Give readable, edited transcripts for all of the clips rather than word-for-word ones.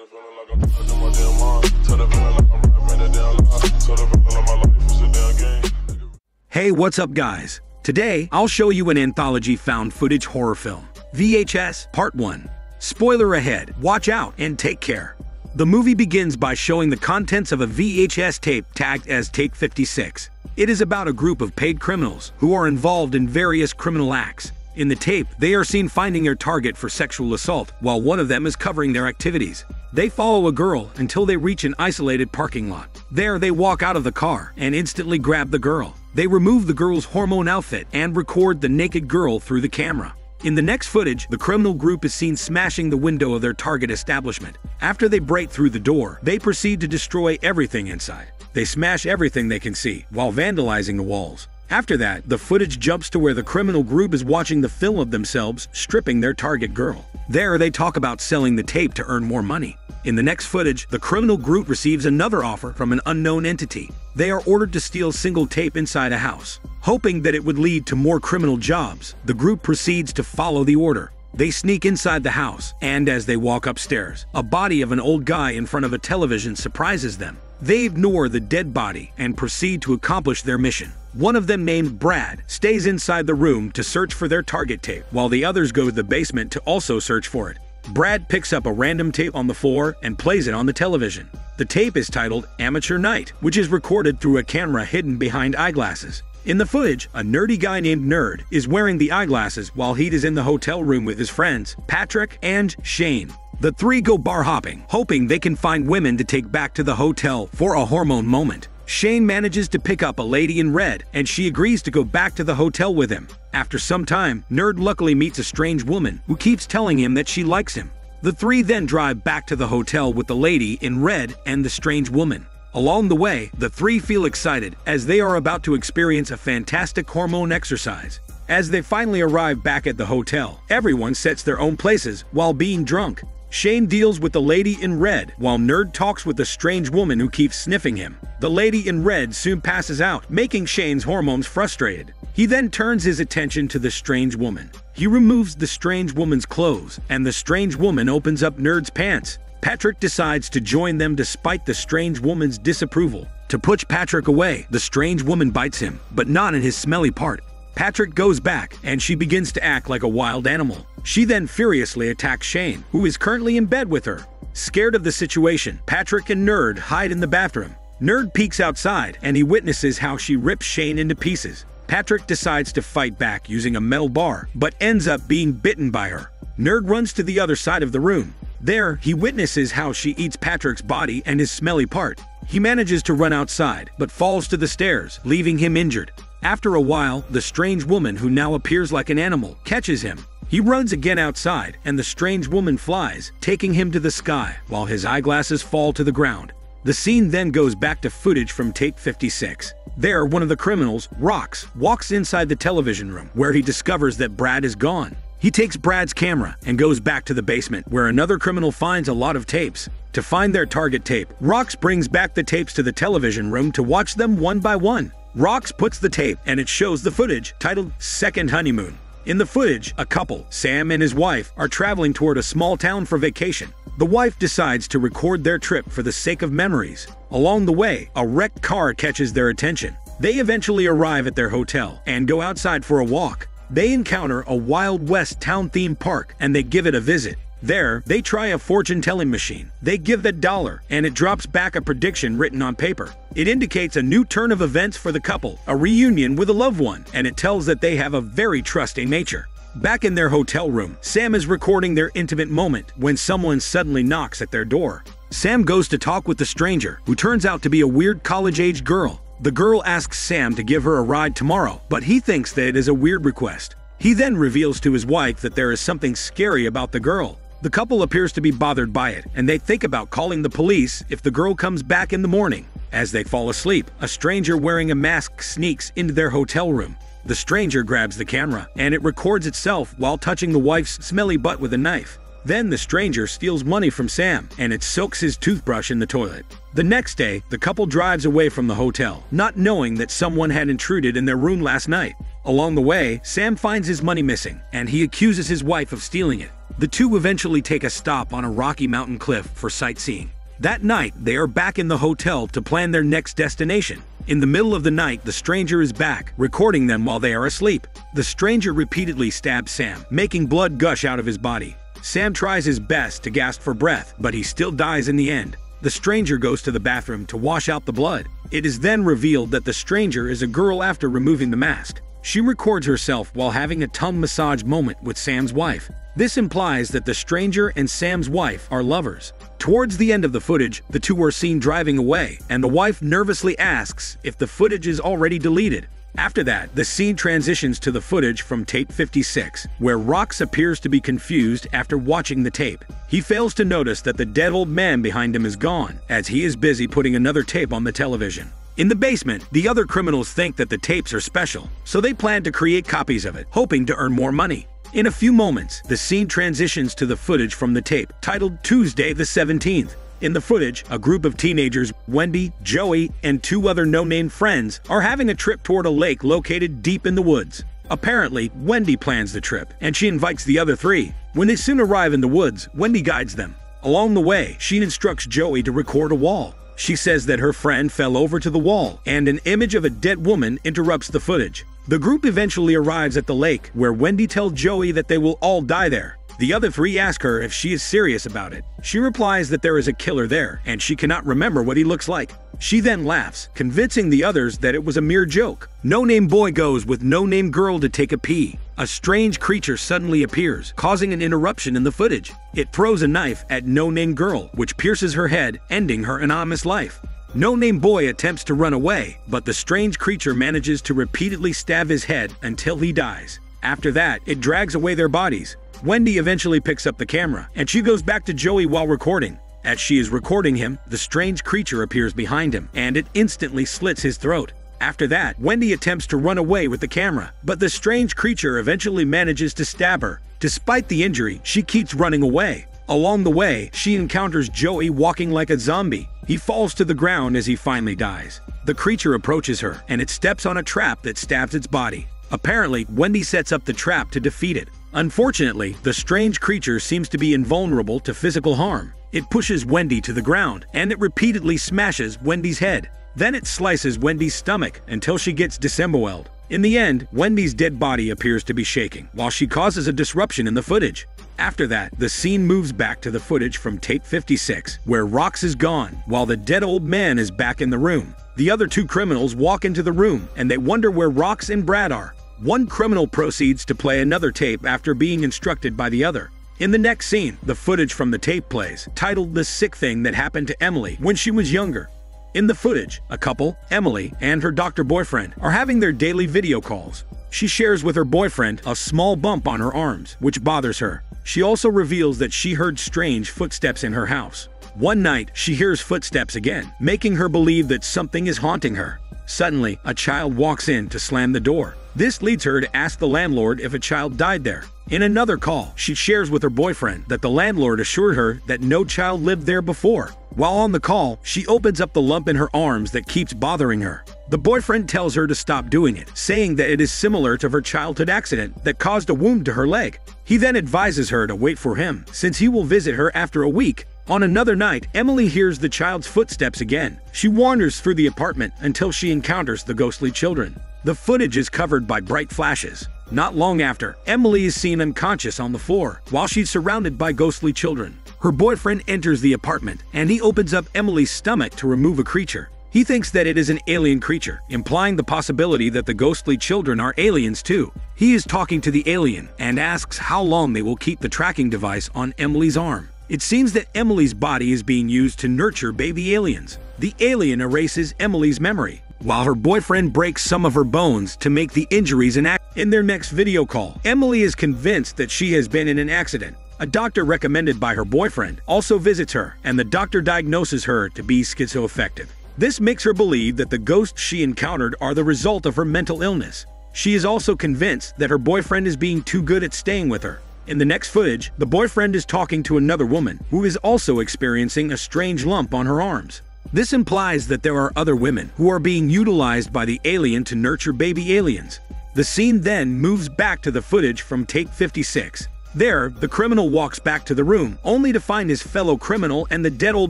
the feeling like I'm trapped in my damn mind. Tell the feeling like I'm rapping a damn lie. Tell the feeling like my life is a damn game. Hey, what's up guys? Today, I'll show you an anthology found footage horror film, VHS Part 1. Spoiler ahead, watch out and take care. The movie begins by showing the contents of a VHS tape tagged as Tape 56. It is about a group of paid criminals who are involved in various criminal acts. In the tape, they are seen finding their target for sexual assault, while one of them is covering their activities. They follow a girl until they reach an isolated parking lot. There, they walk out of the car and instantly grab the girl. They remove the girl's hormone outfit and record the naked girl through the camera. In the next footage, the criminal group is seen smashing the window of their target establishment. After they break through the door, they proceed to destroy everything inside. They smash everything they can see, while vandalizing the walls. After that, the footage jumps to where the criminal group is watching the film of themselves stripping their target girl. There, they talk about selling the tape to earn more money. In the next footage, the criminal group receives another offer from an unknown entity. They are ordered to steal single tape inside a house. Hoping that it would lead to more criminal jobs, the group proceeds to follow the order. They sneak inside the house, and as they walk upstairs, a body of an old guy in front of a television surprises them. They ignore the dead body and proceed to accomplish their mission. One of them, named Brad, stays inside the room to search for their target tape, while the others go to the basement to also search for it. Brad picks up a random tape on the floor and plays it on the television. The tape is titled Amateur Night, which is recorded through a camera hidden behind eyeglasses. In the footage, a nerdy guy named Nerd is wearing the eyeglasses while he is in the hotel room with his friends, Patrick and Shane. The three go bar hopping, hoping they can find women to take back to the hotel for a hormone moment. Shane manages to pick up a lady in red, and she agrees to go back to the hotel with him. After some time, Nerd luckily meets a strange woman who keeps telling him that she likes him. The three then drive back to the hotel with the lady in red and the strange woman. Along the way, the three feel excited as they are about to experience a fantastic hormone exercise. As they finally arrive back at the hotel, everyone sets their own places while being drunk. Shane deals with the lady in red, while Nerd talks with the strange woman who keeps sniffing him. The lady in red soon passes out, making Shane's hormones frustrated. He then turns his attention to the strange woman. He removes the strange woman's clothes, and the strange woman opens up Nerd's pants. Patrick decides to join them despite the strange woman's disapproval. To push Patrick away, the strange woman bites him, but not in his smelly part. Patrick goes back, and she begins to act like a wild animal. She then furiously attacks Shane, who is currently in bed with her. Scared of the situation, Patrick and Nerd hide in the bathroom. Nerd peeks outside, and he witnesses how she rips Shane into pieces. Patrick decides to fight back using a metal bar, but ends up being bitten by her. Nerd runs to the other side of the room. There, he witnesses how she eats Patrick's body and his smelly part. He manages to run outside, but falls to the stairs, leaving him injured. After a while, the strange woman, who now appears like an animal, catches him. He runs again outside, and the strange woman flies, taking him to the sky, while his eyeglasses fall to the ground. The scene then goes back to footage from Tape 56. There, one of the criminals, Rox, walks inside the television room, where he discovers that Brad is gone. He takes Brad's camera and goes back to the basement, where another criminal finds a lot of tapes. To find their target tape, Rox brings back the tapes to the television room to watch them one by one. Rox puts the tape, and it shows the footage titled Second Honeymoon. In the footage, a couple, Sam and his wife, are traveling toward a small town for vacation. The wife decides to record their trip for the sake of memories. Along the way, a wrecked car catches their attention. They eventually arrive at their hotel and go outside for a walk. They encounter a Wild West town-themed park, and they give it a visit. There, they try a fortune-telling machine. They give the dollar, and it drops back a prediction written on paper. It indicates a new turn of events for the couple, a reunion with a loved one, and it tells that they have a very trusting nature. Back in their hotel room, Sam is recording their intimate moment when someone suddenly knocks at their door. Sam goes to talk with the stranger, who turns out to be a weird college-age girl. The girl asks Sam to give her a ride tomorrow, but he thinks that it is a weird request. He then reveals to his wife that there is something scary about the girl. The couple appears to be bothered by it, and they think about calling the police if the girl comes back in the morning. As they fall asleep, a stranger wearing a mask sneaks into their hotel room. The stranger grabs the camera, and it records itself while touching the wife's smelly butt with a knife. Then the stranger steals money from Sam, and it soaks his toothbrush in the toilet. The next day, the couple drives away from the hotel, not knowing that someone had intruded in their room last night. Along the way, Sam finds his money missing, and he accuses his wife of stealing it. The two eventually take a stop on a rocky mountain cliff for sightseeing. That night, they are back in the hotel to plan their next destination. In the middle of the night, the stranger is back, recording them while they are asleep. The stranger repeatedly stabs Sam, making blood gush out of his body. Sam tries his best to gasp for breath, but he still dies in the end. The stranger goes to the bathroom to wash out the blood. It is then revealed that the stranger is a girl after removing the mask. She records herself while having a tongue massage moment with Sam's wife. This implies that the stranger and Sam's wife are lovers. Towards the end of the footage, the two are seen driving away, and the wife nervously asks if the footage is already deleted. After that, the scene transitions to the footage from tape 56, where Rox appears to be confused after watching the tape. He fails to notice that the dead old man behind him is gone, as he is busy putting another tape on the television. In the basement, the other criminals think that the tapes are special, so they plan to create copies of it, hoping to earn more money. In a few moments, the scene transitions to the footage from the tape, titled Tuesday the 17th. In the footage, a group of teenagers, Wendy, Joey, and two other no-name friends, are having a trip toward a lake located deep in the woods. Apparently, Wendy plans the trip, and she invites the other three. When they soon arrive in the woods, Wendy guides them. Along the way, she instructs Joey to record a wall. She says that her friend fell over to the wall, and an image of a dead woman interrupts the footage. The group eventually arrives at the lake, where Wendy tells Joey that they will all die there. The other three ask her if she is serious about it. She replies that there is a killer there, and she cannot remember what he looks like. She then laughs, convincing the others that it was a mere joke. No-name boy goes with no-name girl to take a pee. A strange creature suddenly appears, causing an interruption in the footage. It throws a knife at no-name girl, which pierces her head, ending her anonymous life. No-name boy attempts to run away, but the strange creature manages to repeatedly stab his head until he dies. After that, it drags away their bodies. Wendy eventually picks up the camera, and she goes back to Joey while recording. As she is recording him, the strange creature appears behind him, and it instantly slits his throat. After that, Wendy attempts to run away with the camera, but the strange creature eventually manages to stab her. Despite the injury, she keeps running away. Along the way, she encounters Joey walking like a zombie. He falls to the ground as he finally dies. The creature approaches her, and it steps on a trap that stabs its body. Apparently, Wendy sets up the trap to defeat it. Unfortunately, the strange creature seems to be invulnerable to physical harm. It pushes Wendy to the ground, and it repeatedly smashes Wendy's head. Then it slices Wendy's stomach until she gets disemboweled. In the end, Wendy's dead body appears to be shaking, while she causes a disruption in the footage. After that, the scene moves back to the footage from tape 56, where Rox is gone, while the dead old man is back in the room. The other two criminals walk into the room, and they wonder where Rox and Brad are. One criminal proceeds to play another tape after being instructed by the other. In the next scene, the footage from the tape plays, titled The Sick Thing That Happened to Emily When She Was Younger. In the footage, a couple, Emily and her doctor boyfriend, are having their daily video calls. She shares with her boyfriend a small bump on her arms, which bothers her. She also reveals that she heard strange footsteps in her house. One night, she hears footsteps again, making her believe that something is haunting her. Suddenly, a child walks in to slam the door. This leads her to ask the landlord if a child died there. In another call, she shares with her boyfriend that the landlord assured her that no child lived there before. While on the call, she opens up the lump in her arms that keeps bothering her. The boyfriend tells her to stop doing it, saying that it is similar to her childhood accident that caused a wound to her leg. He then advises her to wait for him, since he will visit her after a week. On another night, Emily hears the child's footsteps again. She wanders through the apartment until she encounters the ghostly children. The footage is covered by bright flashes. Not long after, Emily is seen unconscious on the floor, while she's surrounded by ghostly children. Her boyfriend enters the apartment, and he opens up Emily's stomach to remove a creature. He thinks that it is an alien creature, implying the possibility that the ghostly children are aliens too. He is talking to the alien, and asks how long they will keep the tracking device on Emily's arm. It seems that Emily's body is being used to nurture baby aliens. The alien erases Emily's memory, while her boyfriend breaks some of her bones to make the injuries enact. In their next video call, Emily is convinced that she has been in an accident. A doctor recommended by her boyfriend also visits her, and the doctor diagnoses her to be schizoaffective. This makes her believe that the ghosts she encountered are the result of her mental illness. She is also convinced that her boyfriend is being too good at staying with her. In the next footage, the boyfriend is talking to another woman who is also experiencing a strange lump on her arms. This implies that there are other women who are being utilized by the alien to nurture baby aliens. The scene then moves back to the footage from tape 56. There, the criminal walks back to the room, only to find his fellow criminal and the dead old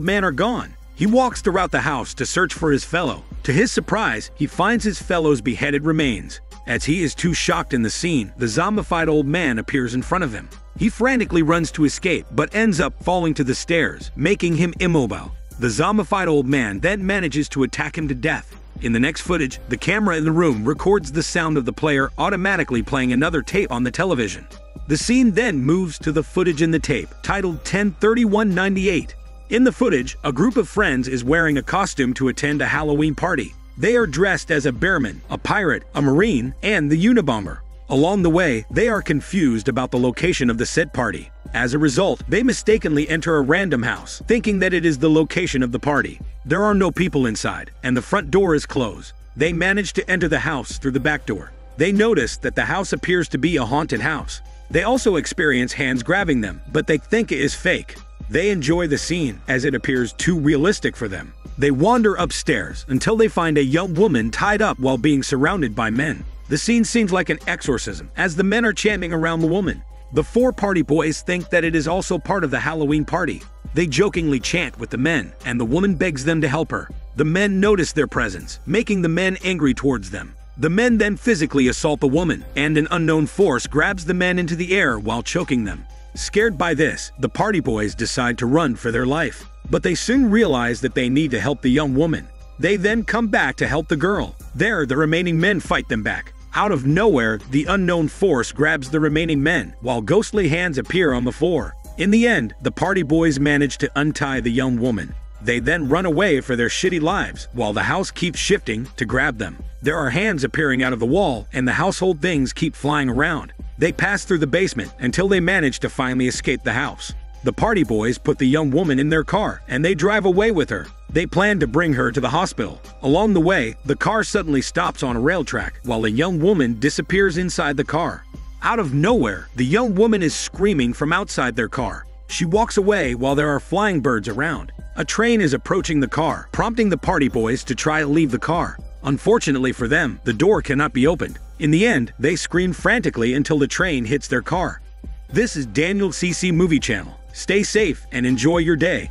man are gone. He walks throughout the house to search for his fellow. To his surprise, he finds his fellow's beheaded remains. As he is too shocked in the scene, the zombified old man appears in front of him. He frantically runs to escape, but ends up falling to the stairs, making him immobile. The zombified old man then manages to attack him to death. In the next footage, the camera in the room records the sound of the player automatically playing another tape on the television. The scene then moves to the footage in the tape, titled 10/31/98. In the footage, a group of friends is wearing a costume to attend a Halloween party. They are dressed as a bearman, a pirate, a marine, and the Unabomber. Along the way, they are confused about the location of the said party. As a result, they mistakenly enter a random house, thinking that it is the location of the party. There are no people inside, and the front door is closed. They manage to enter the house through the back door. They notice that the house appears to be a haunted house. They also experience hands grabbing them, but they think it is fake. They enjoy the scene, as it appears too realistic for them. They wander upstairs until they find a young woman tied up while being surrounded by men. The scene seems like an exorcism, as the men are chanting around the woman. The four party boys think that it is also part of the Halloween party. They jokingly chant with the men, and the woman begs them to help her. The men notice their presence, making the men angry towards them. The men then physically assault the woman, and an unknown force grabs the men into the air while choking them. Scared by this, the party boys decide to run for their life. But they soon realize that they need to help the young woman. They then come back to help the girl. There, the remaining men fight them back. Out of nowhere, the unknown force grabs the remaining men, while ghostly hands appear on the floor. In the end, the party boys manage to untie the young woman. They then run away for their shitty lives, while the house keeps shifting to grab them. There are hands appearing out of the wall, and the household things keep flying around. They pass through the basement until they manage to finally escape the house. The party boys put the young woman in their car, and they drive away with her. They plan to bring her to the hospital. Along the way, the car suddenly stops on a rail track, while a young woman disappears inside the car. Out of nowhere, the young woman is screaming from outside their car. She walks away while there are flying birds around. A train is approaching the car, prompting the party boys to try to leave the car. Unfortunately for them, the door cannot be opened. In the end, they scream frantically until the train hits their car. This is Daniel CC Movie Channel. Stay safe and enjoy your day.